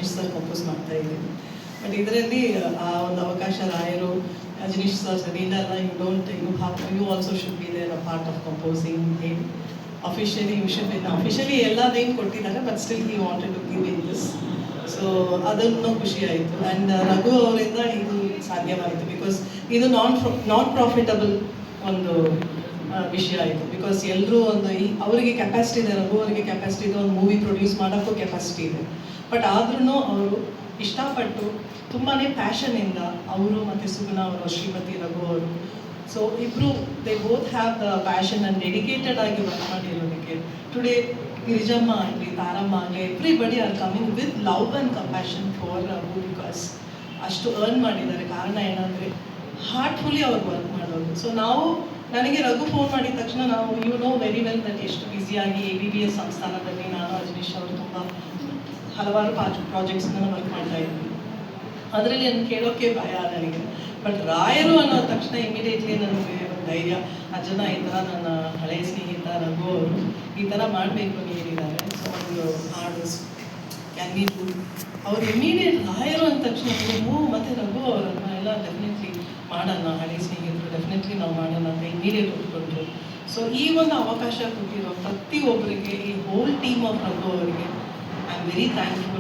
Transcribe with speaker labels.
Speaker 1: Ajaneesh sir compose ಮಾಡ್ತಾ ಇದ್ದೀನಿ. But ಇದರಲ್ಲಿ ಆ ಒಂದು ಅವಕಾಶ ರಾಯರು, ಅಜನೀಶ್ ಸರ್ ಇಲ್ಲ you don't you also should be there a part of composing ಹೇಳಿ officially you should be officially ಎಲ್ಲ ನೇಮ್ ಕೊಟ್ಟಿದ್ದಾರೆ, but still he wanted to give in this. So ಅದನ್ನು ಖುಷಿ ಆಯಿತು. ಆ್ಯಂಡ್ ರಘು ಅವರಿಂದ ಇದು ಸಾಧ್ಯವಾಯಿತು ಬಿಕಾಸ್ ಇದು ನಾನ್ ಪ್ರಾಫಿಟಬಲ್ ಒಂದು ವಿಷಯ ಆಯಿತು. ಬಿಕಾಸ್ ಎಲ್ಲರೂ ಒಂದು ಅವರಿಗೆ ಕೆಪಾಸಿಟಿ ಇದೆ, ರಘು ಅವರಿಗೆ ಕೆಪಾಸಿಟಿ ಇದೆ, ಒಂದು ಮೂವಿ ಪ್ರೊಡ್ಯೂಸ್ ಮಾಡೋಕ್ಕೂ ಕೆಪಾಸಿಟಿ ಇದೆ. ಬಟ್ ಆದ್ರೂ ಅವರು ಇಷ್ಟಪಟ್ಟು ತುಂಬಾ ಪ್ಯಾಷನಿಂದ ಅವರು ಮತ್ತು ಸುಗುಣ ಅವರು, ಶ್ರೀಮತಿ ರಘು ಅವರು, ಸೊ ಇಬ್ಬರು they both have the passion and dedicated ಆಗಿ ವರ್ಕ್ ಮಾಡಿರೋದಕ್ಕೆ ಟುಡೇ ಗಿರಿಜಮ್ಮ ಆಗಲಿ, ತಾರಮ್ಮ ಆಗಲಿ, everybody are coming with love and compassion for Raghu because ಅಷ್ಟು ಅರ್ನ್ ಮಾಡಿದ್ದಾರೆ. ಕಾರಣ ಏನಂದರೆ ಹಾರ್ಟ್ಫುಲಿ ಅವ್ರು ವರ್ಕ್ ಮಾಡೋದು. ಸೊ ನನಗೆ ರಘು ಫೋನ್ ಮಾಡಿದ ತಕ್ಷಣ ನಾವು you know very well that ಎಷ್ಟು ಬ್ಯುಸಿಯಾಗಿ ABBS ಸಂಸ್ಥಾನದಲ್ಲಿ ನಾನು ಅಜನೀಶ್ ಅವರು ತುಂಬ ಹಲವಾರು ಪ್ರಾಜೆಕ್ಟ್ಸ್ನ ವರ್ಕ್ ಮಾಡ್ತಾ ಇದ್ವಿ. ಅದರಲ್ಲಿ ನನಗೆ ಕೇಳೋಕ್ಕೆ ಭಯ ನನಗೆ. ಬಟ್ ರಾಯರು ಅನ್ನೋ ತಕ್ಷಣ ಇಮಿಡಿಯೇಟ್ಲಿ ನನಗೆ ಒಂದು ಧೈರ್ಯ, ಅಜ್ಜನ ಈ ಥರ ನನ್ನ ಹಳೆಯ ಸ್ನೇಹಿತ ರಘು ಅವರು ಈ ಥರ ಮಾಡಬೇಕು ಅಂತ ಹೇಳಿದ್ದಾರೆ. ಸೊ ಒಂದು ಹಾಡು ಕ್ಯಾನ್ ಬಿ ಡೂ ಅವರು ಇಮಿಡಿಯೇಟ್ ರಾಯರು ಅಂದ ತಕ್ಷಣ ಮತ್ತು ರಘು ಅವರನ್ನು ಎಲ್ಲ ಡೆಫಿನೆಟ್ಲಿ ಮಾಡೋಣ, ಹಳೆ ಸ್ನೇಹಿತರು ಡೆಫಿನೆಟ್ಲಿ ನಾವು ಮಾಡೋಣ ಅಂತ ಇಮಿಡಿಯೇಟ್ ಒಪ್ಕೊಂಡ್ರು. ಸೊ ಈ ಒಂದು ಅವಕಾಶ ಕೊಟ್ಟಿರೋ ಪ್ರತಿಯೊಬ್ಬರಿಗೆ, ಈ ಹೋಲ್ ಟೀಮ್ ಆಫ್ ರಘು ಅವರಿಗೆ ಐ ಆಮ್ ವೆರಿ ಥ್ಯಾಂಕ್ಫುಲ್.